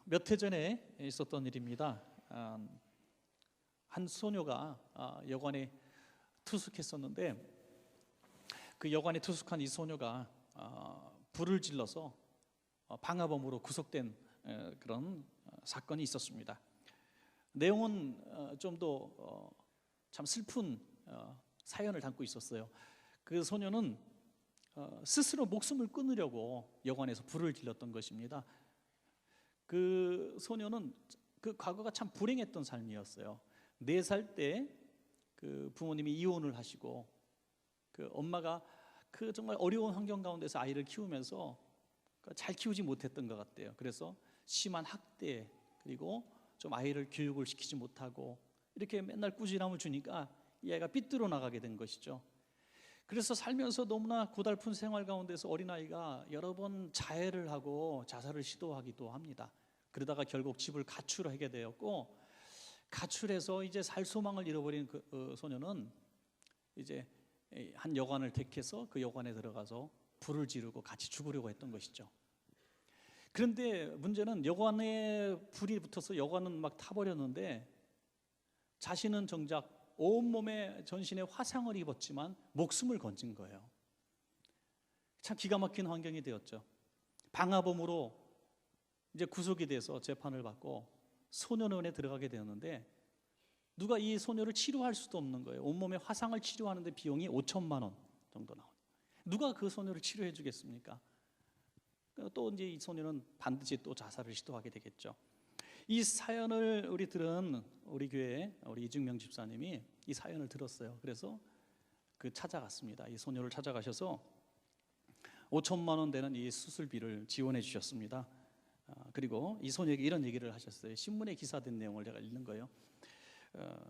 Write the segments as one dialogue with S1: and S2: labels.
S1: 몇 해 전에 있었던 일입니다. 한 소녀가 여관에 투숙했었는데 그 여관에 투숙한 이 소녀가 불을 질러서 방화범으로 구속된 그런 사건이 있었습니다. 내용은 좀 더 참 슬픈 사연을 담고 있었어요. 그 소녀는 스스로 목숨을 끊으려고 여관에서 불을 질렀던 것입니다. 그 소녀는 그 과거가 참 불행했던 삶이었어요. 4살 때 그 부모님이 이혼을 하시고 그 엄마가 그 정말 어려운 환경 가운데서 아이를 키우면서 잘 키우지 못했던 것 같아요. 그래서 심한 학대, 그리고 좀 아이를 교육을 시키지 못하고 이렇게 맨날 꾸지람을 주니까 이 아이가 삐뚤어 나가게 된 것이죠. 그래서 살면서 너무나 고달픈 생활 가운데서 어린아이가 여러 번 자해를 하고 자살을 시도하기도 합니다. 그러다가 결국 집을 가출하게 되었고, 가출해서 이제 살 소망을 잃어버린 그 소녀는 이제 한 여관을 택해서 그 여관에 들어가서 불을 지르고 같이 죽으려고 했던 것이죠. 그런데 문제는 여관에 불이 붙어서 여관은 막 타버렸는데 자신은 정작 온몸에 전신에 화상을 입었지만 목숨을 건진 거예요. 참 기가 막힌 환경이 되었죠. 방화범으로 이제 구속이 돼서 재판을 받고 소년원에 들어가게 되었는데, 누가 이 소녀를 치료할 수도 없는 거예요. 온몸에 화상을 치료하는데 비용이 5천만 원 정도 나와요. 누가 그 소녀를 치료해 주겠습니까? 또 이제 이 소녀는 반드시 또 자살을 시도하게 되겠죠. 이 사연을 들은 우리 교회 우리 이중명 집사님이 이 사연을 들었어요. 그래서 찾아갔습니다. 이 소녀를 찾아가셔서 5천만 원 되는 이 수술비를 지원해 주셨습니다. 그리고 이 소녀에게 이런 얘기를 하셨어요. 신문에 기사된 내용을 제가 읽는 거예요.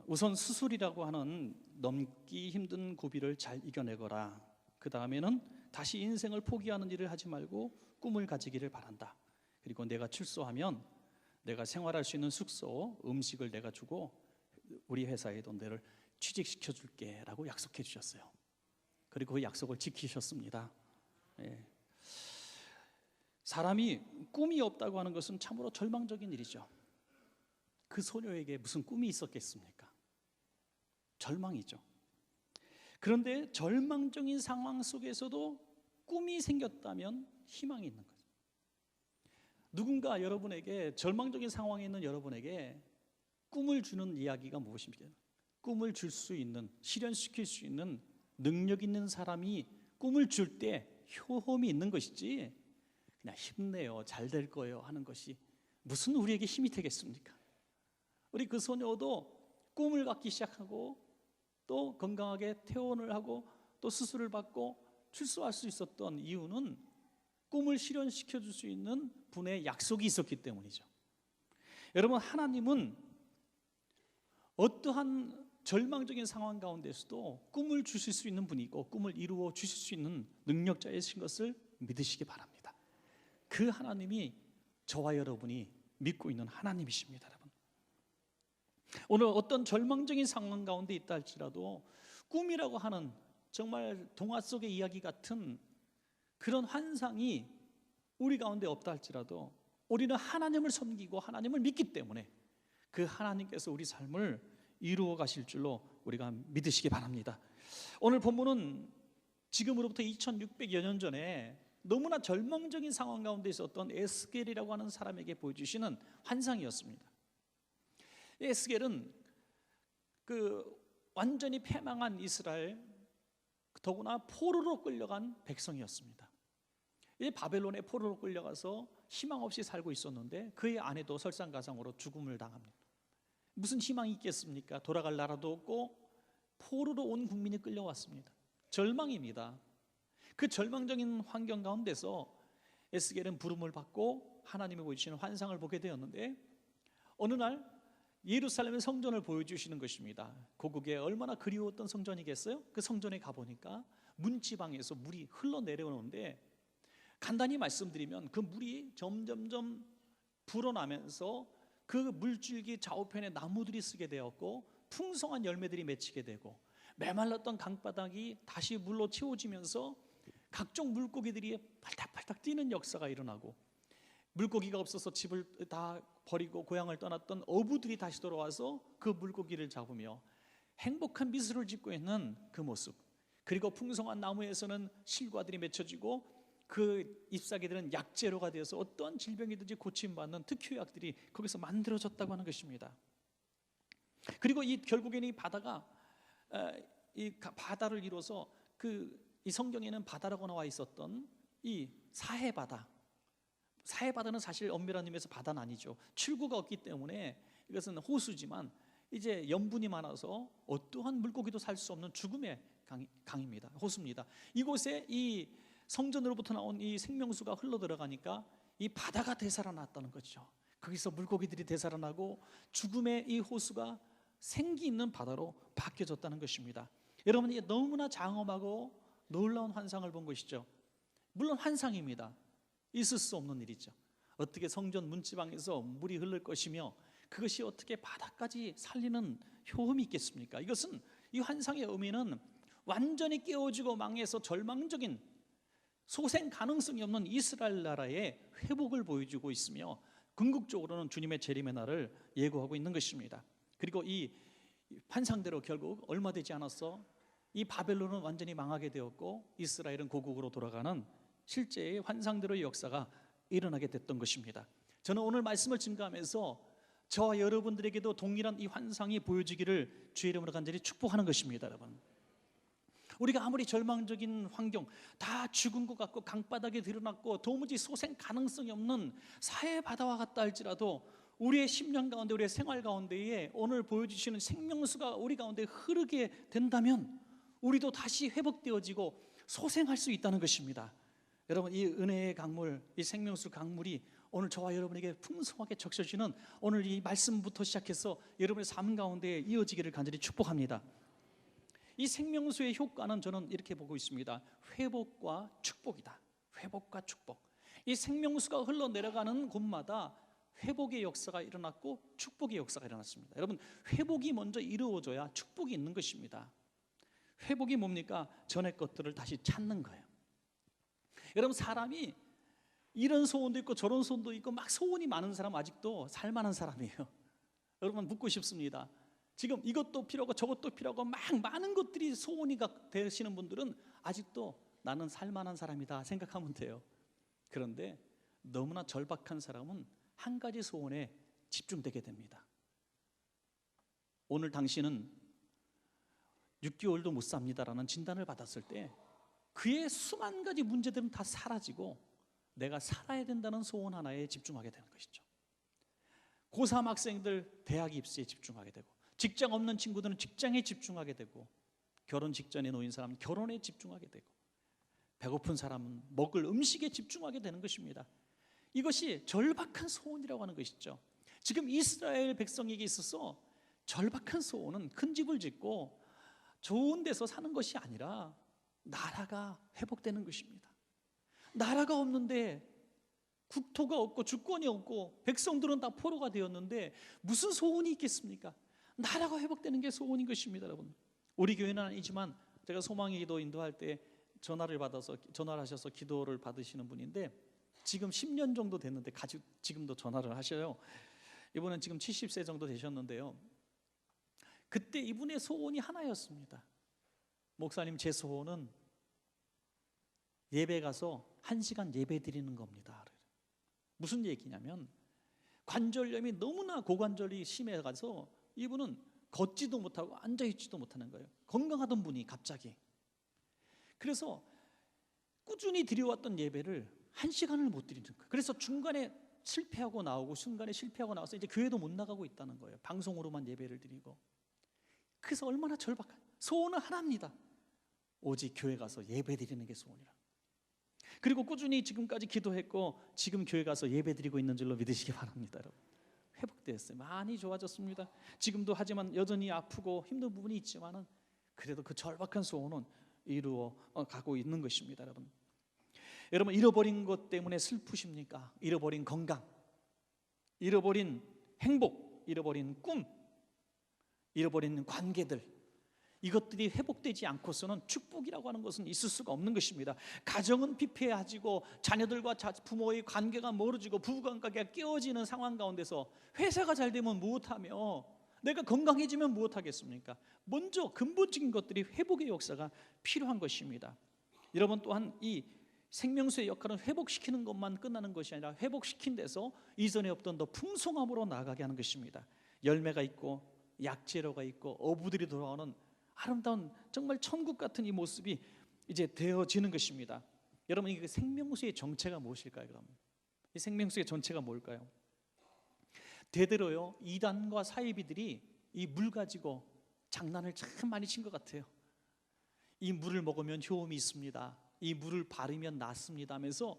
S1: 우선 수술이라고 하는 넘기 힘든 고비를 잘 이겨내거라. 그 다음에는 다시 인생을 포기하는 일을 하지 말고 꿈을 가지기를 바란다. 그리고 내가 출소하면 내가 생활할 수 있는 숙소, 음식을 내가 주고 우리 회사에도 너를 취직시켜 줄게 라고 약속해 주셨어요. 그리고 그 약속을 지키셨습니다. 사람이 꿈이 없다고 하는 것은 참으로 절망적인 일이죠. 그 소녀에게 무슨 꿈이 있었겠습니까? 절망이죠. 그런데 절망적인 상황 속에서도 꿈이 생겼다면 희망이 있는 거죠. 누군가 여러분에게, 절망적인 상황에 있는 여러분에게 꿈을 주는 이야기가 무엇입니까? 꿈을 줄 수 있는, 실현시킬 수 있는 능력 있는 사람이 꿈을 줄 때 효험이 있는 것이지, 그냥 힘내요, 잘 될 거예요 하는 것이 무슨 우리에게 힘이 되겠습니까? 우리 그 소녀도 꿈을 갖기 시작하고 또 건강하게 퇴원을 하고 또 수술을 받고 출소할 수 있었던 이유는 꿈을 실현시켜 줄 수 있는 분의 약속이 있었기 때문이죠. 여러분, 하나님은 어떠한 절망적인 상황 가운데서도 꿈을 주실 수 있는 분이고 꿈을 이루어 주실 수 있는 능력자이신 것을 믿으시기 바랍니다. 그 하나님이 저와 여러분이 믿고 있는 하나님이십니다. 여러분, 오늘 어떤 절망적인 상황 가운데 있다 할지라도 꿈이라고 하는 정말 동화 속의 이야기 같은 그런 환상이 우리 가운데 없다 할지라도 우리는 하나님을 섬기고 하나님을 믿기 때문에 그 하나님께서 우리 삶을 이루어 가실 줄로 우리가 믿으시기 바랍니다. 오늘 본문은 지금으로부터 2600여 년 전에 너무나 절망적인 상황 가운데 있었던 에스겔이라고 하는 사람에게 보여주시는 환상이었습니다. 에스겔은 완전히 패망한 이스라엘, 더구나 포로로 끌려간 백성이었습니다. 이 바벨론의 포로로 끌려가서 희망 없이 살고 있었는데 그의 아내도 설상가상으로 죽음을 당합니다. 무슨 희망이 있겠습니까? 돌아갈 나라도 없고 포로로 온 국민이 끌려왔습니다. 절망입니다. 그 절망적인 환경 가운데서 에스겔은 부름을 받고 하나님이 보여주시는 환상을 보게 되었는데, 어느 날 예루살렘의 성전을 보여주시는 것입니다. 고국에 얼마나 그리웠던 성전이겠어요? 그 성전에 가보니까 문지방에서 물이 흘러내려오는데, 간단히 말씀드리면 그 물이 점점점 불어나면서 그 물줄기 좌우편에 나무들이 쓰게 되었고 풍성한 열매들이 맺히게 되고 메말랐던 강바닥이 다시 물로 채워지면서 각종 물고기들이 팔딱팔딱 뛰는 역사가 일어나고 물고기가 없어서 집을 다 버리고 고향을 떠났던 어부들이 다시 돌아와서 그 물고기를 잡으며 행복한 미소를 짓고 있는 그 모습, 그리고 풍성한 나무에서는 실과들이 맺혀지고 그 잎사귀들은 약재료가 되어서 어떠한 질병이든지 고침받는 특효약들이 거기서 만들어졌다고 하는 것입니다. 그리고 결국에는 이 바다가 이 바다를 이뤄서 이 성경에는 바다라고 나와 있었던 이 사해바다, 사해바다는 사실 엄밀한 의미에서 바다는 아니죠. 출구가 없기 때문에 이것은 호수지만 이제 염분이 많아서 어떠한 물고기도 살 수 없는 죽음의 강입니다. 호수입니다. 이곳에 이 성전으로부터 나온 이 생명수가 흘러 들어가니까 이 바다가 되살아났다는 거죠. 거기서 물고기들이 되살아나고 죽음의 이 호수가 생기 있는 바다로 바뀌어졌다는 것입니다. 여러분, 이게 너무나 장엄하고 놀라운 환상을 본 것이죠. 물론 환상입니다. 있을 수 없는 일이죠. 어떻게 성전 문지방에서 물이 흐를 것이며 그것이 어떻게 바다까지 살리는 효험이 있겠습니까? 이 환상의 의미는 완전히 깨어지고 망해서 절망적인 소생 가능성이 없는 이스라엘 나라의 회복을 보여주고 있으며 궁극적으로는 주님의 재림의 날을 예고하고 있는 것입니다. 그리고 이 환상대로 결국 얼마 되지 않았어 이 바벨론은 완전히 망하게 되었고 이스라엘은 고국으로 돌아가는 실제의 환상대로의 역사가 일어나게 됐던 것입니다. 저는 오늘 말씀을 증거하면서 저와 여러분들에게도 동일한 이 환상이 보여지기를 주의 이름으로 간절히 축복하는 것입니다. 여러분, 우리가 아무리 절망적인 환경, 다 죽은 것 같고 강바닥에 드러났고 도무지 소생 가능성이 없는 사해 바다와 같다 할지라도 우리의 심령 가운데, 우리의 생활 가운데에 오늘 보여주시는 생명수가 우리 가운데 흐르게 된다면 우리도 다시 회복되어지고 소생할 수 있다는 것입니다. 여러분, 이 은혜의 강물, 이 생명수 강물이 오늘 저와 여러분에게 풍성하게 적셔지는 오늘 이 말씀부터 시작해서 여러분의 삶 가운데 이어지기를 간절히 축복합니다. 이 생명수의 효과는 저는 이렇게 보고 있습니다. 회복과 축복이다. 회복과 축복. 이 생명수가 흘러내려가는 곳마다 회복의 역사가 일어났고 축복의 역사가 일어났습니다. 여러분, 회복이 먼저 이루어져야 축복이 있는 것입니다. 회복이 뭡니까? 전의 것들을 다시 찾는 거예요. 여러분, 사람이 이런 소원도 있고 저런 소원도 있고 막 소원이 많은 사람 아직도 살만한 사람이에요. 여러분, 묻고 싶습니다. 지금 이것도 필요하고 저것도 필요하고 막 많은 것들이 소원이 되시는 분들은 아직도 나는 살만한 사람이다 생각하면 돼요. 그런데 너무나 절박한 사람은 한 가지 소원에 집중되게 됩니다. 오늘 당신은 6개월도 못 삽니다라는 진단을 받았을 때 그의 수만 가지 문제들은 다 사라지고 내가 살아야 된다는 소원 하나에 집중하게 되는 것이죠. 고3 학생들 대학 입시에 집중하게 되고, 직장 없는 친구들은 직장에 집중하게 되고, 결혼 직전에 놓인 사람은 결혼에 집중하게 되고, 배고픈 사람은 먹을 음식에 집중하게 되는 것입니다. 이것이 절박한 소원이라고 하는 것이죠. 지금 이스라엘 백성에게 있어서 절박한 소원은 큰 집을 짓고 좋은 데서 사는 것이 아니라 나라가 회복되는 것입니다. 나라가 없는데, 국토가 없고 주권이 없고 백성들은 다 포로가 되었는데 무슨 소원이 있겠습니까? 나라가 회복되는 게 소원인 것입니다. 여러분, 우리 교회는 아니지만 제가 소망의 기도 인도할 때 전화를 하셔서 기도를 받으시는 분인데 지금 10년 정도 됐는데 지금도 전화를 하셔요. 이분은 지금 70세 정도 되셨는데요, 그때 이분의 소원이 하나였습니다. 목사님, 제 소원은 예배 가서 1시간 예배 드리는 겁니다. 무슨 얘기냐면 관절염이 너무나 고관절이 심해가서 이분은 걷지도 못하고 앉아있지도 못하는 거예요. 건강하던 분이 갑자기. 그래서 꾸준히 드려왔던 예배를 1시간을 못 드리는 거예요. 그래서 중간에 실패하고 나오고 순간에 실패하고 나와서 이제 교회도 못 나가고 있다는 거예요. 방송으로만 예배를 드리고. 그래서 얼마나 절박한, 소원은 하나입니다. 오직 교회 가서 예배 드리는 게 소원이라. 그리고 꾸준히 지금까지 기도했고 지금 교회 가서 예배 드리고 있는 줄로 믿으시기 바랍니다. 여러분, 회복되었어요. 많이 좋아졌습니다. 지금도 하지만 여전히 아프고 힘든 부분이 있지만은 그래도 그 절박한 소원은 이루어 가고 있는 것입니다. 여러분, 잃어버린 것 때문에 슬프십니까? 잃어버린 건강, 잃어버린 행복, 잃어버린 꿈, 잃어버린 관계들, 이것들이 회복되지 않고서는 축복이라고 하는 것은 있을 수가 없는 것입니다. 가정은 피폐해지고 자녀들과 부모의 관계가 멀어지고 부부관계가 깨어지는 상황 가운데서 회사가 잘 되면 무엇하며 내가 건강해지면 무엇하겠습니까? 먼저 근본적인 것들이 회복의 역사가 필요한 것입니다. 여러분, 또한 이 생명수의 역할은 회복시키는 것만 끝나는 것이 아니라 회복시킨 데서 이전에 없던 더 풍성함으로 나아가게 하는 것입니다. 열매가 있고 약재료가 있고 어부들이 돌아오는 아름다운 정말 천국 같은 이 모습이 이제 되어지는 것입니다. 여러분, 이 생명수의 정체가 무엇일까요? 그럼 이 생명수의 정체가 뭘까요? 대대로요, 이단과 사이비들이 이 물 가지고 장난을 참 많이 친 것 같아요. 이 물을 먹으면 효험이 있습니다. 이 물을 바르면 낫습니다 하면서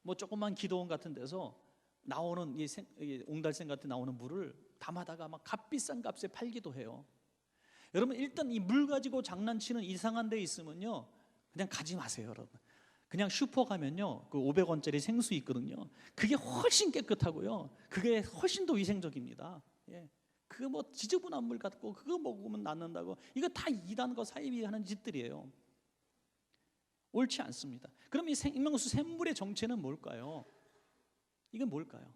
S1: 뭐 조그만 기도원 같은 데서 나오는 이 옹달샘 같은 나오는 물을 담아다가 막 값비싼 값에 팔기도 해요. 여러분, 일단 이 물 가지고 장난치는 이상한 데 있으면요, 그냥 가지 마세요. 여러분, 그냥 슈퍼 가면요, 그 500원짜리 생수 있거든요. 그게 훨씬 깨끗하고요, 그게 훨씬 더 위생적입니다. 예. 그거 뭐 지저분한 물 같고 그거 먹으면 낫는다고, 이거 다 이단과 사이비 하는 짓들이에요. 옳지 않습니다. 그럼 이 생명수 샘물의 정체는 뭘까요? 이건 뭘까요?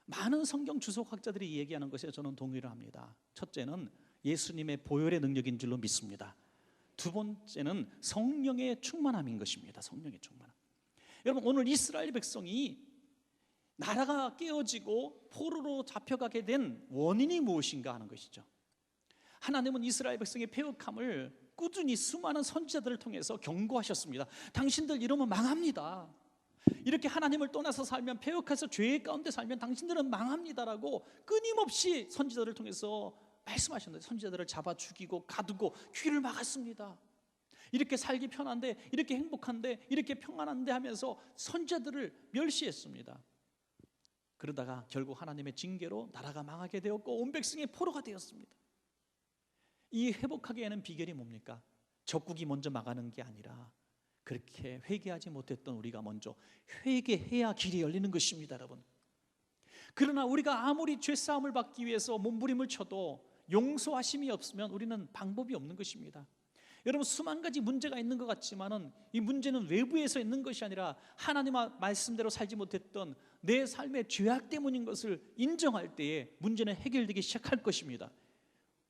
S1: 많은 성경 주석학자들이 얘기하는 것에 저는 동의를 합니다. 첫째는 예수님의 보혈의 능력인 줄로 믿습니다. 두 번째는 성령의 충만함인 것입니다. 성령의 충만함. 여러분, 오늘 이스라엘 백성이 나라가 깨어지고 포로로 잡혀가게 된 원인이 무엇인가 하는 것이죠. 하나님은 이스라엘 백성의 패역함을 꾸준히 수많은 선지자들을 통해서 경고하셨습니다. 당신들 이러면 망합니다. 이렇게 하나님을 떠나서 살면, 패역해서 죄 가운데 살면 당신들은 망합니다라고 끊임없이 선지자들을 통해서 말씀하셨는데, 선지자들을 잡아 죽이고 가두고 귀를 막았습니다. 이렇게 살기 편한데, 이렇게 행복한데, 이렇게 평안한데 하면서 선지자들을 멸시했습니다. 그러다가 결국 하나님의 징계로 나라가 망하게 되었고 온 백성의 포로가 되었습니다. 이 회복하게 하는 비결이 뭡니까? 적국이 먼저 망하는 게 아니라 그렇게 회개하지 못했던 우리가 먼저 회개해야 길이 열리는 것입니다, 여러분. 그러나 우리가 아무리 죄사함을 받기 위해서 몸부림을 쳐도 용서하심이 없으면 우리는 방법이 없는 것입니다. 여러분, 수만 가지 문제가 있는 것 같지만은 이 문제는 외부에서 있는 것이 아니라 하나님의 말씀대로 살지 못했던 내 삶의 죄악 때문인 것을 인정할 때에 문제는 해결되기 시작할 것입니다.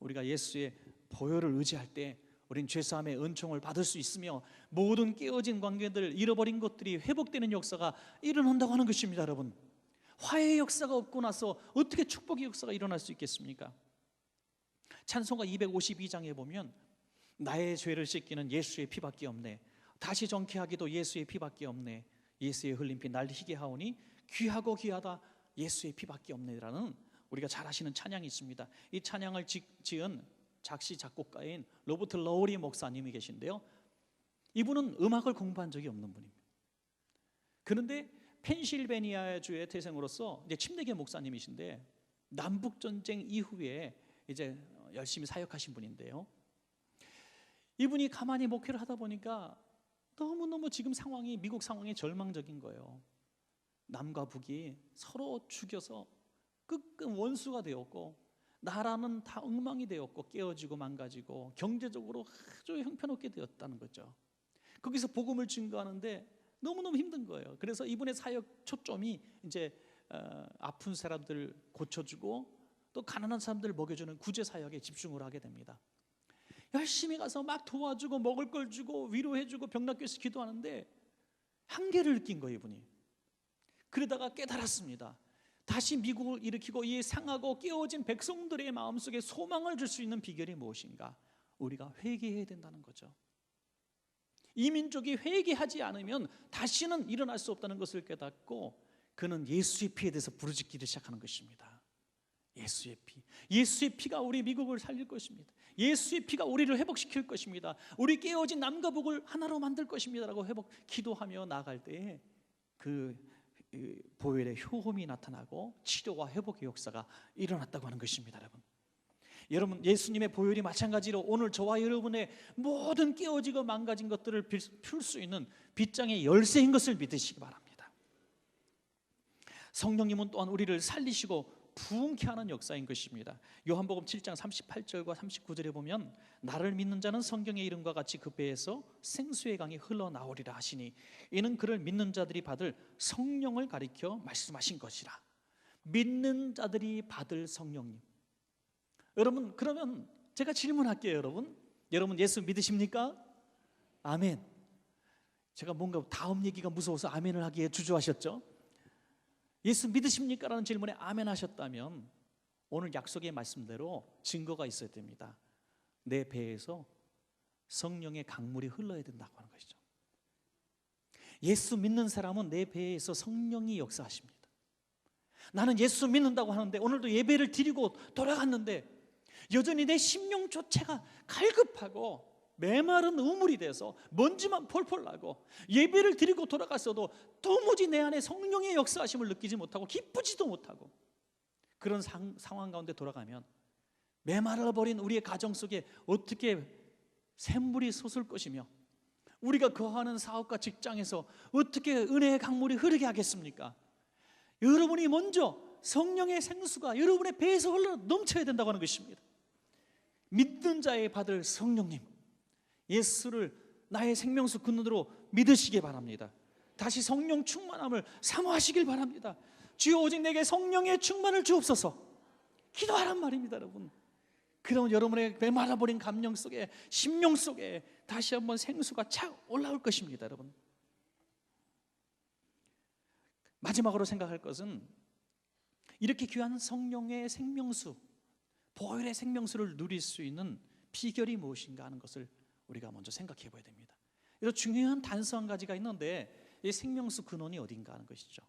S1: 우리가 예수의 보혈을 의지할 때 우린 죄사함의 은총을 받을 수 있으며 모든 깨어진 관계들, 잃어버린 것들이 회복되는 역사가 일어난다고 하는 것입니다. 여러분, 화해의 역사가 없고 나서 어떻게 축복의 역사가 일어날 수 있겠습니까? 찬송가 252장에 보면 나의 죄를 씻기는 예수의 피밖에 없네, 다시 정케 하기도 예수의 피밖에 없네, 예수의 흘린 피 날 희게 하오니 귀하고 귀하다 예수의 피밖에 없네라는 우리가 잘 아시는 찬양이 있습니다. 이 찬양을 지은 작시 작곡가인 로버트 러우리 목사님이 계신데요, 이분은 음악을 공부한 적이 없는 분입니다. 그런데 펜실베니아 주의 태생으로서 이제 침례교 목사님이신데 남북 전쟁 이후에 이제 열심히 사역하신 분인데요, 이분이 가만히 목회를 하다 보니까 너무너무 지금 상황이, 미국 상황이 절망적인 거예요. 남과 북이 서로 죽여서 끄끈 원수가 되었고 나라는 다 엉망이 되었고 깨어지고 망가지고 경제적으로 아주 형편없게 되었다는 거죠. 거기서 복음을 증거하는데 너무너무 힘든 거예요. 그래서 이분의 사역 초점이 이제 아픈 사람들 고쳐주고 또 가난한 사람들 먹여주는 구제 사역에 집중을 하게 됩니다. 열심히 가서 막 도와주고 먹을 걸 주고 위로해주고 병낫교에서 기도하는데 한계를 느낀 거예요, 이분이. 그러다가 깨달았습니다. 다시 미국을 일으키고 이 상하고 깨어진 백성들의 마음속에 소망을 줄 수 있는 비결이 무엇인가? 우리가 회개해야 된다는 거죠. 이 민족이 회개하지 않으면 다시는 일어날 수 없다는 것을 깨닫고 그는 예수의 피에 대해서 부르짖기를 시작하는 것입니다. 예수의 피, 예수의 피가 우리 미국을 살릴 것입니다. 예수의 피가 우리를 회복시킬 것입니다. 우리 깨어진 남과 북을 하나로 만들 것입니다 라고 기도하며 나아갈 때에 그 보혈의 효험이 나타나고 치료와 회복의 역사가 일어났다고 하는 것입니다. 여러분, 예수님의 보혈이 마찬가지로 오늘 저와 여러분의 모든 깨어지고 망가진 것들을 풀 수 있는 빗장의 열쇠인 것을 믿으시기 바랍니다. 성령님은 또한 우리를 살리시고 부흥케 하는 역사인 것입니다. 요한복음 7장 38절과 39절에 보면 나를 믿는 자는 성경의 이름과 같이 그 배에서 생수의 강이 흘러나오리라 하시니 이는 그를 믿는 자들이 받을 성령을 가리켜 말씀하신 것이라. 믿는 자들이 받을 성령님. 여러분, 그러면 제가 질문할게요. 여러분 예수 믿으십니까? 아멘. 제가 뭔가 다음 얘기가 무서워서 아멘을 하기에 주저하셨죠? 예수 믿으십니까? 라는 질문에 아멘 하셨다면 오늘 약속의 말씀대로 증거가 있어야 됩니다. 내 배에서 성령의 강물이 흘러야 된다고 하는 것이죠. 예수 믿는 사람은 내 배에서 성령이 역사하십니다. 나는 예수 믿는다고 하는데 오늘도 예배를 드리고 돌아갔는데 여전히 내 심령 자체가 갈급하고 메마른 우물이 돼서 먼지만 폴폴 나고 예배를 드리고 돌아갔어도 도무지 내 안에 성령의 역사하심을 느끼지 못하고 기쁘지도 못하고 그런 상황 가운데 돌아가면 메말라버린 우리의 가정 속에 어떻게 샘물이 솟을 것이며 우리가 거하는 사업과 직장에서 어떻게 은혜의 강물이 흐르게 하겠습니까? 여러분이 먼저 성령의 생수가 여러분의 배에서 흘러 넘쳐야 된다고 하는 것입니다. 믿는 자의 받을 성령님, 예수를 나의 생명수 근원으로 믿으시기 바랍니다. 다시 성령 충만함을 사모하시길 바랍니다. 주여 오직 내게 성령의 충만을 주옵소서 기도하란 말입니다. 여러분, 그러면 여러분의 메말라버린 감령 속에 심령 속에 다시 한번 생수가 착 올라올 것입니다. 여러분, 마지막으로 생각할 것은 이렇게 귀한 성령의 생명수, 보혈의 생명수를 누릴 수 있는 비결이 무엇인가 하는 것을 우리가 먼저 생각해 봐야 됩니다. 그래서 중요한 단서 한 가지가 있는데 이 생명수 근원이 어딘가 하는 것이죠.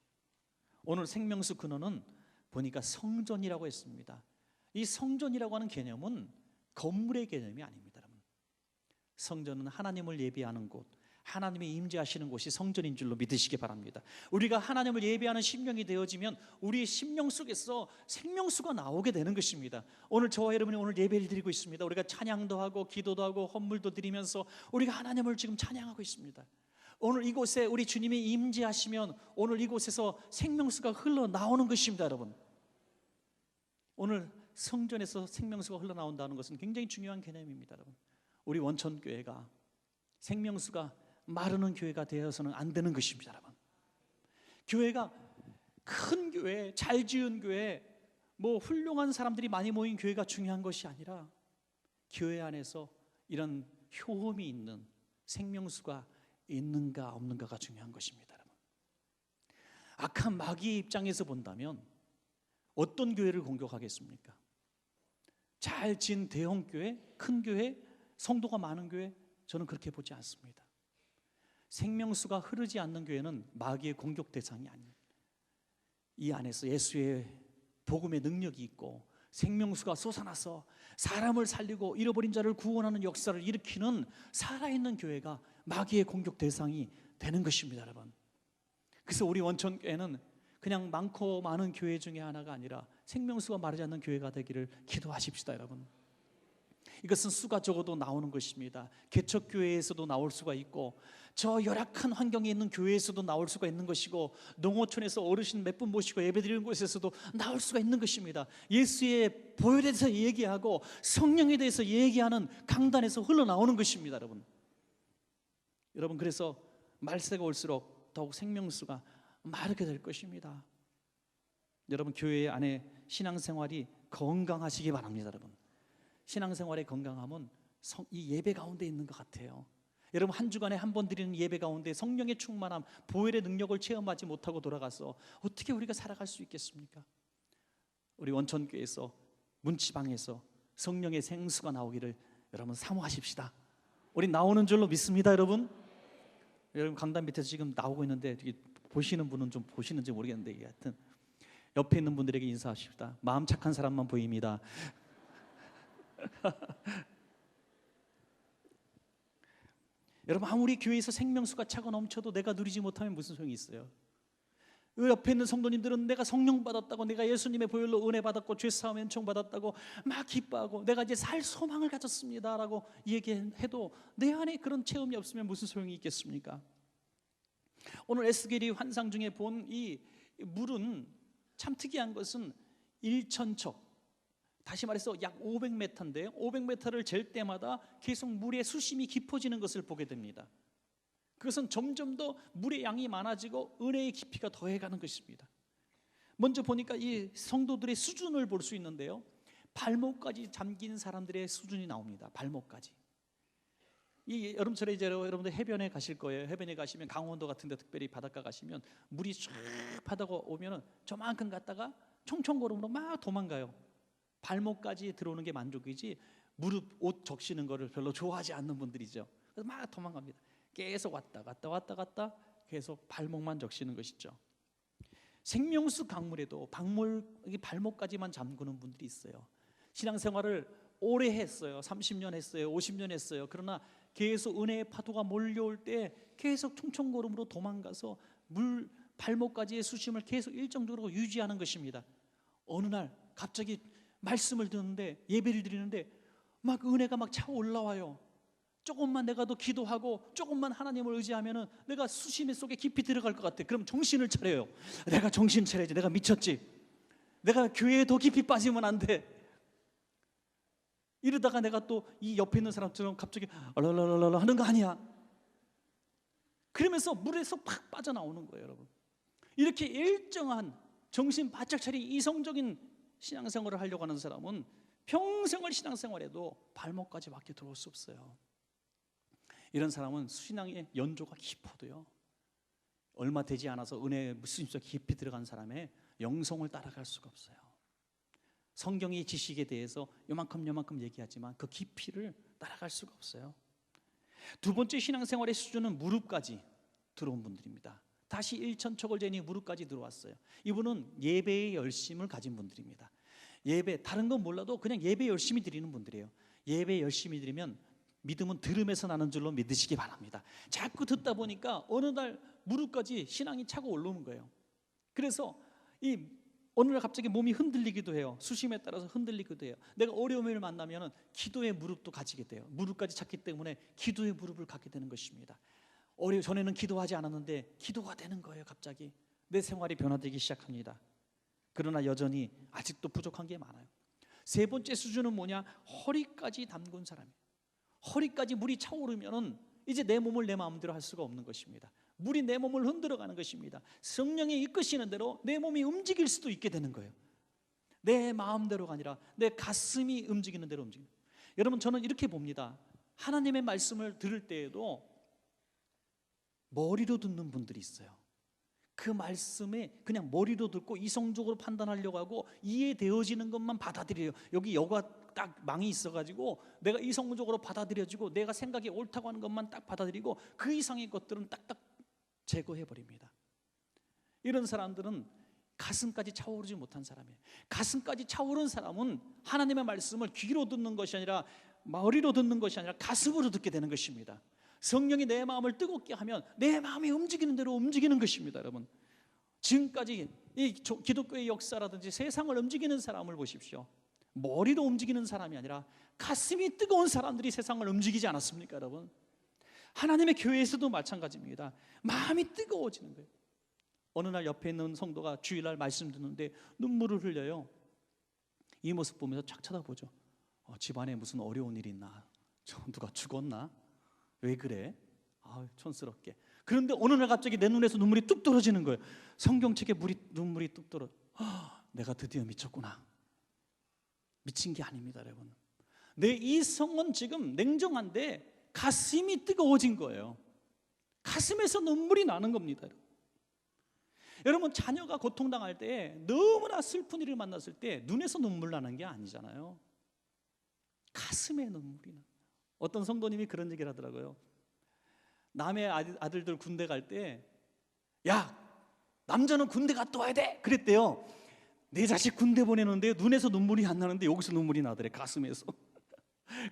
S1: 오늘 생명수 근원은 보니까 성전이라고 했습니다. 이 성전이라고 하는 개념은 건물의 개념이 아닙니다. 여러분, 성전은 하나님을 예배하는 곳, 하나님이 임재하시는 곳이 성전인 줄로 믿으시기 바랍니다. 우리가 하나님을 예배하는 심령이 되어지면 우리의 심령 속에서 생명수가 나오게 되는 것입니다. 오늘 저와 여러분이 오늘 예배를 드리고 있습니다. 우리가 찬양도 하고 기도도 하고 헌물도 드리면서 우리가 하나님을 지금 찬양하고 있습니다. 오늘 이곳에 우리 주님이 임재하시면 오늘 이곳에서 생명수가 흘러나오는 것입니다. 여러분, 오늘 성전에서 생명수가 흘러나온다는 것은 굉장히 중요한 개념입니다. 여러분, 우리 원천교회가 생명수가 마르는 교회가 되어서는 안 되는 것입니다. 여러분, 교회가 큰 교회, 잘 지은 교회, 뭐 훌륭한 사람들이 많이 모인 교회가 중요한 것이 아니라 교회 안에서 이런 효험이 있는 생명수가 있는가 없는가가 중요한 것입니다. 여러분, 악한 마귀의 입장에서 본다면 어떤 교회를 공격하겠습니까? 잘 지은 대형 교회, 큰 교회, 성도가 많은 교회, 저는 그렇게 보지 않습니다. 생명수가 흐르지 않는 교회는 마귀의 공격 대상이 아닙니다. 이 안에서 예수의 복음의 능력이 있고 생명수가 솟아나서 사람을 살리고 잃어버린 자를 구원하는 역사를 일으키는 살아있는 교회가 마귀의 공격 대상이 되는 것입니다. 여러분, 그래서 우리 원천교회는 그냥 많고 많은 교회 중에 하나가 아니라 생명수가 마르지 않는 교회가 되기를 기도하십시다. 여러분, 이것은 수가 적어도 나오는 것입니다. 개척교회에서도 나올 수가 있고 저 열악한 환경에 있는 교회에서도 나올 수가 있는 것이고 농어촌에서 어르신 몇 분 모시고 예배드리는 곳에서도 나올 수가 있는 것입니다. 예수의 보혈에 대해서 얘기하고 성령에 대해서 얘기하는 강단에서 흘러나오는 것입니다. 여러분, 그래서 말세가 올수록 더욱 생명수가 마르게 될 것입니다. 여러분, 교회 안에 신앙생활이 건강하시기 바랍니다. 여러분, 신앙생활의 건강함은 이 예배 가운데 있는 것 같아요. 여러분, 한 주간에 한 번 드리는 예배 가운데 성령의 충만함, 보혈의 능력을 체험하지 못하고 돌아가서 어떻게 우리가 살아갈 수 있겠습니까? 우리 원천교회에서 문치방에서 성령의 생수가 나오기를 여러분 사모하십시다. 우리 나오는 줄로 믿습니다. 여러분, 강단 밑에서 지금 나오고 있는데 보시는 분은 좀 보시는지 모르겠는데 하여튼 옆에 있는 분들에게 인사하십시다. 마음 착한 사람만 보입니다. 여러분, 아무리 교회에서 생명수가 차고 넘쳐도 내가 누리지 못하면 무슨 소용이 있어요? 그 옆에 있는 성도님들은 내가 성령 받았다고, 내가 예수님의 보혈로 은혜 받았고 죄사함 은총 받았다고 막 기뻐하고 내가 이제 살 소망을 가졌습니다 라고 얘기해도 내 안에 그런 체험이 없으면 무슨 소용이 있겠습니까? 오늘 에스겔이 환상 중에 본 이 물은 참 특이한 것은 1,000척, 다시 말해서 약 500m인데요. 500m를 잴 때마다 계속 물의 수심이 깊어지는 것을 보게 됩니다. 그것은 점점 더 물의 양이 많아지고 은혜의 깊이가 더해가는 것입니다. 먼저 보니까 이 성도들의 수준을 볼 수 있는데요, 발목까지 잠긴 사람들의 수준이 나옵니다. 발목까지. 이 여름철에 이제 여러분들 해변에 가실 거예요. 해변에 가시면 강원도 같은 데 특별히 바닷가 가시면 물이 쫙 바다가 오면은 저만큼 갔다가 총총걸음으로 막 도망가요. 발목까지 들어오는 게 만족이지 무릎 옷 적시는 거를 별로 좋아하지 않는 분들이죠. 그래서 막 도망갑니다. 계속 왔다 갔다 계속 발목만 적시는 것이죠. 생명수 강물에도 발목까지만 잠그는 분들이 있어요. 신앙생활을 오래 했어요. 30년 했어요. 50년 했어요. 그러나 계속 은혜의 파도가 몰려올 때 계속 총총걸음으로 도망가서 물 발목까지의 수심을 계속 일정적으로 유지하는 것입니다. 어느 날 갑자기 말씀을 듣는데, 예배를 드리는데 막 은혜가 막 차고 올라와요. 조금만 내가 더 기도하고 조금만 하나님을 의지하면은 내가 수심 속에 깊이 들어갈 것 같아. 그럼 정신을 차려요. 내가 정신 차려야지. 내가 미쳤지. 내가 교회에 더 깊이 빠지면 안 돼. 이러다가 내가 또 이 옆에 있는 사람처럼 갑자기 얼얼얼얼 하는 거 아니야. 그러면서 물에서 팍 빠져나오는 거예요, 여러분. 이렇게 일정한 정신 바짝 차린 이성적인 신앙생활을 하려고 하는 사람은 평생을 신앙생활해도 발목까지 밖에 들어올 수 없어요. 이런 사람은 신앙의 연조가 깊어도요, 얼마 되지 않아서 은혜의 수심속 깊이 들어간 사람의 영성을 따라갈 수가 없어요. 성경의 지식에 대해서 요만큼 얘기하지만 그 깊이를 따라갈 수가 없어요. 두 번째 신앙생활의 수준은 무릎까지 들어온 분들입니다. 다시 1,000척을 재니 무릎까지 들어왔어요. 이분은 예배의 열심을 가진 분들입니다. 예배, 다른 건 몰라도 그냥 예배 열심히 드리는 분들이에요. 예배 열심히 드리면 믿음은 들음에서 나는 줄로 믿으시기 바랍니다. 자꾸 듣다 보니까 어느 날 무릎까지 신앙이 차고 올라오는 거예요. 그래서 어느 날 갑자기 몸이 흔들리기도 해요. 수심에 따라서 흔들리기도 해요. 내가 어려움을 만나면 기도의 무릎도 가지게 돼요. 무릎까지 찼기 때문에 기도의 무릎을 갖게 되는 것입니다. 전에는 기도하지 않았는데 기도가 되는 거예요. 갑자기 내 생활이 변화되기 시작합니다. 그러나 여전히 아직도 부족한 게 많아요. 세 번째 수준은 뭐냐? 허리까지 담근 사람이에요. 허리까지 물이 차오르면은 이제 내 몸을 내 마음대로 할 수가 없는 것입니다. 물이 내 몸을 흔들어가는 것입니다. 성령이 이끄시는 대로 내 몸이 움직일 수도 있게 되는 거예요. 내 마음대로가 아니라 내 가슴이 움직이는 대로 움직이는 거예요. 여러분, 저는 이렇게 봅니다. 하나님의 말씀을 들을 때에도 머리로 듣는 분들이 있어요. 그 말씀에 그냥 머리로 듣고 이성적으로 판단하려고 하고 이해되어지는 것만 받아들여요. 여기 여가 딱 망이 있어가지고 내가 이성적으로 받아들여지고 내가 생각이 옳다고 하는 것만 딱 받아들이고 그 이상의 것들은 딱딱 제거해버립니다. 이런 사람들은 가슴까지 차오르지 못한 사람이에요. 가슴까지 차오른 사람은 하나님의 말씀을 귀로 듣는 것이 아니라 머리로 듣는 것이 아니라 가슴으로 듣게 되는 것입니다. 성령이 내 마음을 뜨겁게 하면 내 마음이 움직이는 대로 움직이는 것입니다. 여러분, 지금까지 이 기독교의 역사라든지 세상을 움직이는 사람을 보십시오. 머리로 움직이는 사람이 아니라 가슴이 뜨거운 사람들이 세상을 움직이지 않았습니까, 여러분? 하나님의 교회에서도 마찬가지입니다. 마음이 뜨거워지는 거예요. 어느 날 옆에 있는 성도가 주일날 말씀 듣는데 눈물을 흘려요. 이 모습 보면서 착 쳐다보죠. 집안에 무슨 어려운 일이 있나? 누가 죽었나? 왜 그래? 촌스럽게. 그런데 어느 날 갑자기 내 눈에서 눈물이 뚝 떨어지는 거예요. 성경책에 눈물이 뚝 떨어져. 내가 드디어 미쳤구나. 미친 게 아닙니다, 여러분. 내 이성은 지금 냉정한데 가슴이 뜨거워진 거예요. 가슴에서 눈물이 나는 겁니다. 여러분, 자녀가 고통당할 때, 너무나 슬픈 일을 만났을 때 눈에서 눈물 나는 게 아니잖아요. 가슴에 눈물이 나. 어떤 성도님이 그런 얘기를 하더라고요. 남의 아들들 군대 갈 때, 야, 남자는 군대 갔다 와야 돼! 그랬대요. 내 자식 군대 보내는데 눈에서 눈물이 안 나는데 여기서 눈물이 나더래. 가슴에서.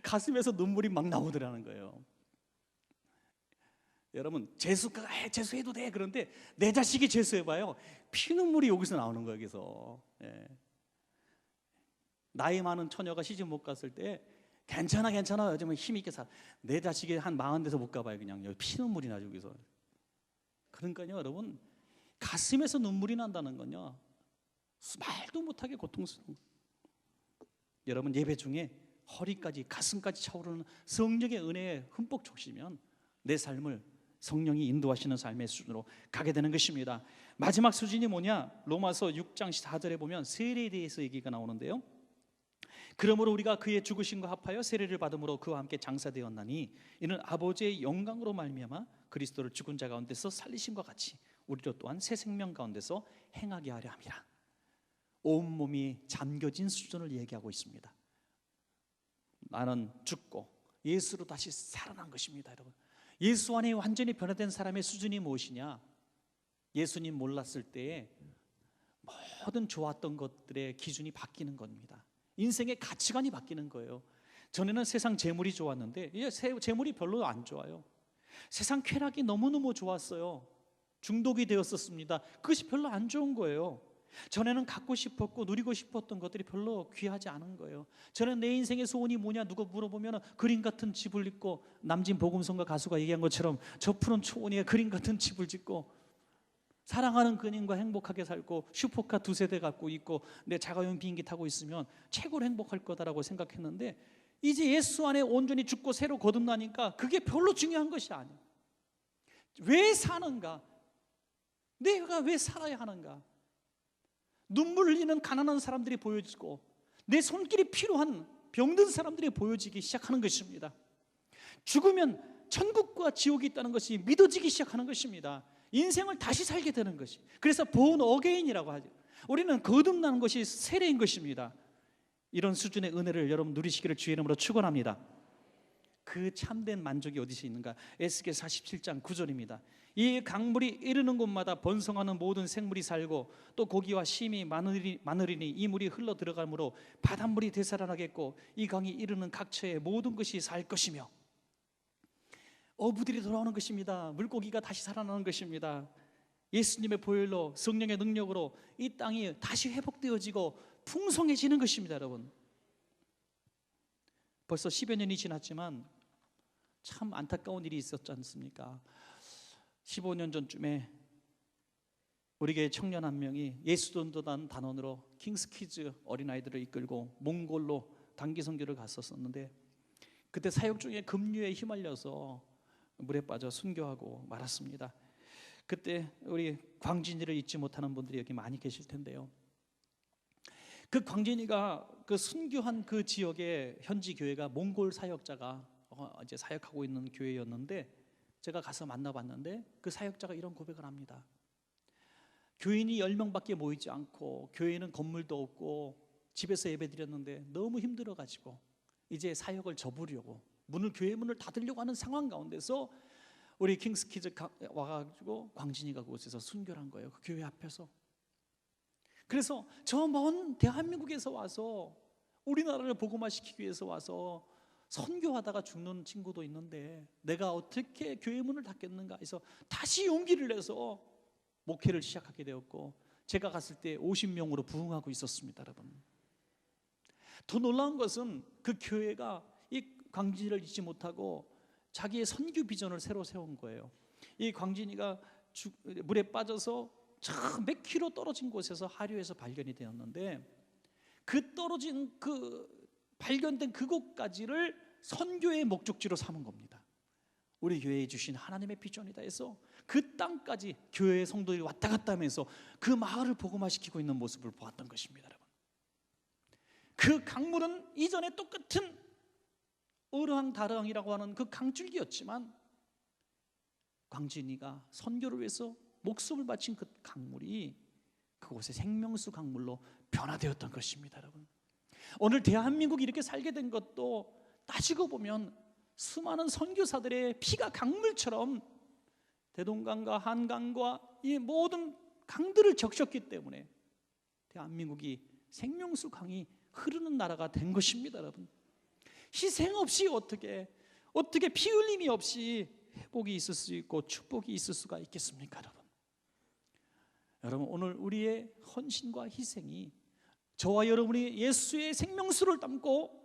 S1: 가슴에서 눈물이 막 나오더라는 거예요. 여러분, 재수해도 돼. 그런데 내 자식이 재수해봐요. 피눈물이 여기서 나오는 거예요. 여기서. 나이 많은 처녀가 시집 못 갔을 때 괜찮아 요즘은 힘있게 살아. 내 자식이 한 40대서 못 가봐요. 그냥 여기 피눈물이 나죠. 여기서. 그러니까요, 여러분, 가슴에서 눈물이 난다는 건요, 말도 못하게 고통스러운. 여러분 예배 중에 허리까지 가슴까지 차오르는 성령의 은혜에 흠뻑 적시면 내 삶을 성령이 인도하시는 삶의 수준으로 가게 되는 것입니다. 마지막 수준이 뭐냐? 로마서 6장 4절에 보면 세례에 대해서 얘기가 나오는데요. 그러므로 우리가 그의 죽으심과 합하여 세례를 받음으로 그와 함께 장사되었나니 이는 아버지의 영광으로 말미암아 그리스도를 죽은 자 가운데서 살리심과 같이 우리도 또한 새 생명 가운데서 행하게 하려 함이라. 온몸이 잠겨진 수준을 얘기하고 있습니다. 나는 죽고 예수로 다시 살아난 것입니다. 여러분, 예수 안에 완전히 변화된 사람의 수준이 무엇이냐? 예수님 몰랐을 때에 모든 좋았던 것들의 기준이 바뀌는 겁니다. 인생의 가치관이 바뀌는 거예요. 전에는 세상 재물이 좋았는데 이제 재물이 별로 안 좋아요. 세상 쾌락이 너무너무 좋았어요. 중독이 되었었습니다. 그것이 별로 안 좋은 거예요. 전에는 갖고 싶었고 누리고 싶었던 것들이 별로 귀하지 않은 거예요. 저는 내 인생의 소원이 뭐냐 누가 물어보면 그림 같은 집을 짓고, 남진 복음성가 가수가 얘기한 것처럼 저 푸른 초원에 그림 같은 집을 짓고 사랑하는 그님과 행복하게 살고 슈퍼카 2세대 갖고 있고 내 자가용 비행기 타고 있으면 최고로 행복할 거다라고 생각했는데 이제 예수 안에 온전히 죽고 새로 거듭나니까 그게 별로 중요한 것이 아니에요. 왜 사는가? 내가 왜 살아야 하는가? 눈물 흘리는 가난한 사람들이 보여지고 내 손길이 필요한 병든 사람들이 보여지기 시작하는 것입니다. 죽으면 천국과 지옥이 있다는 것이 믿어지기 시작하는 것입니다. 인생을 다시 살게 되는 것이. 그래서 born again이라고 하죠. 우리는 거듭나는 것이 세례인 것입니다. 이런 수준의 은혜를 여러분 누리시기를 주의 이름으로 축원합니다. 그 참된 만족이 어디서 있는가? 에스겔 47장 9절입니다. 이 강물이 이르는 곳마다 번성하는 모든 생물이 살고 또 고기와 심이 많으리니 이 물이 흘러 들어가므로 바닷물이 되살아나겠고 이 강이 이르는 각처의 모든 것이 살 것이며, 어부들이 돌아오는 것입니다. 물고기가 다시 살아나는 것입니다. 예수님의 보혈로 성령의 능력으로 이 땅이 다시 회복되어지고 풍성해지는 것입니다. 여러분, 벌써 10여 년이 지났지만 참 안타까운 일이 있었지 않습니까? 15년 전쯤에 우리 교회 청년 한 명이 예수전도단 단원으로 킹스키즈 어린아이들을 이끌고 몽골로 단기 선교를 갔었는데 그때 사역 중에 급류에 휘말려서 물에 빠져 순교하고 말았습니다. 그때 우리 광진이를 잊지 못하는 분들이 여기 많이 계실 텐데요. 그 광진이가 그 순교한 그 지역의 현지 교회가 몽골 사역자가 이제 사역하고 있는 교회였는데 제가 가서 만나봤는데 그 사역자가 이런 고백을 합니다. 교인이 10명밖에 모이지 않고 교회는 건물도 없고 집에서 예배드렸는데 너무 힘들어가지고 이제 사역을 접으려고 교회 문을 닫으려고 하는 상황 가운데서 우리 킹스키즈 와가지고 광진이가 그곳에서 순교를 한 거예요. 그 교회 앞에서. 그래서 저 먼 대한민국에서 와서 우리나라를 복음화시키기 위해서 와서 선교하다가 죽는 친구도 있는데 내가 어떻게 교회 문을 닫겠는가 해서 다시 용기를 내서 목회를 시작하게 되었고 제가 갔을 때 50명으로 부흥하고 있었습니다. 여러분, 더 놀라운 것은 그 교회가 이 광진이를 잊지 못하고 자기의 선교 비전을 새로 세운 거예요. 이 광진이가 물에 빠져서 몇 킬로 떨어진 곳에서 하류에서 발견이 되었는데 그 떨어진 발견된 그곳까지를 선교의 목적지로 삼은 겁니다. 우리 교회에 주신 하나님의 비전이다 해서 그 땅까지 교회의 성도들이 왔다 갔다 하면서 그 마을을 복음화시키고 있는 모습을 보았던 것입니다. 여러분, 그 강물은 이전에 똑같은 어르항다르항이라고 하는 그 강줄기였지만 광진이가 선교를 위해서 목숨을 바친 그 강물이 그곳의 생명수 강물로 변화되었던 것입니다. 여러분, 오늘 대한민국이 이렇게 살게 된 것도 따지고 보면 수많은 선교사들의 피가 강물처럼 대동강과 한강과 이 모든 강들을 적셨기 때문에 대한민국이 생명수 강이 흐르는 나라가 된 것입니다. 여러분, 희생 없이 어떻게 피 흘림이 없이 회복이 있을 수 있고 축복이 있을 수가 있겠습니까? 여러분, 오늘 우리의 헌신과 희생이 저와 여러분이 예수의 생명수를 담고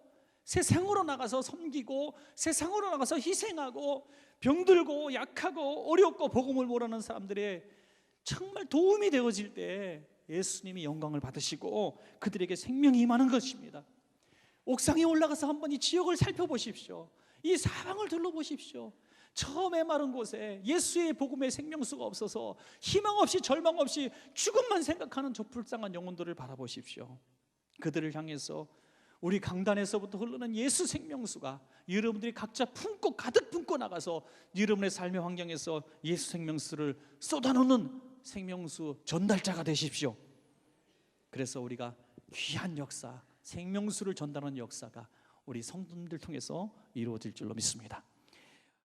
S1: 세상으로 나가서 섬기고 세상으로 나가서 희생하고 병들고 약하고 어렵고 복음을 모르는 사람들의 정말 도움이 되어질 때 예수님이 영광을 받으시고 그들에게 생명이 임하는 것입니다. 옥상에 올라가서 한번 이 지역을 살펴보십시오. 이 사방을 둘러보십시오. 저 메마른 곳에 예수의 복음의 생명수가 없어서 희망 없이 절망 없이 죽음만 생각하는 저 불쌍한 영혼들을 바라보십시오. 그들을 향해서 우리 강단에서부터 흐르는 예수 생명수가 여러분들이 각자 품고 가득 품고 나가서 여러분의 삶의 환경에서 예수 생명수를 쏟아놓는 생명수 전달자가 되십시오. 그래서 우리가 귀한 역사, 생명수를 전달하는 역사가 우리 성도님들 통해서 이루어질 줄로 믿습니다.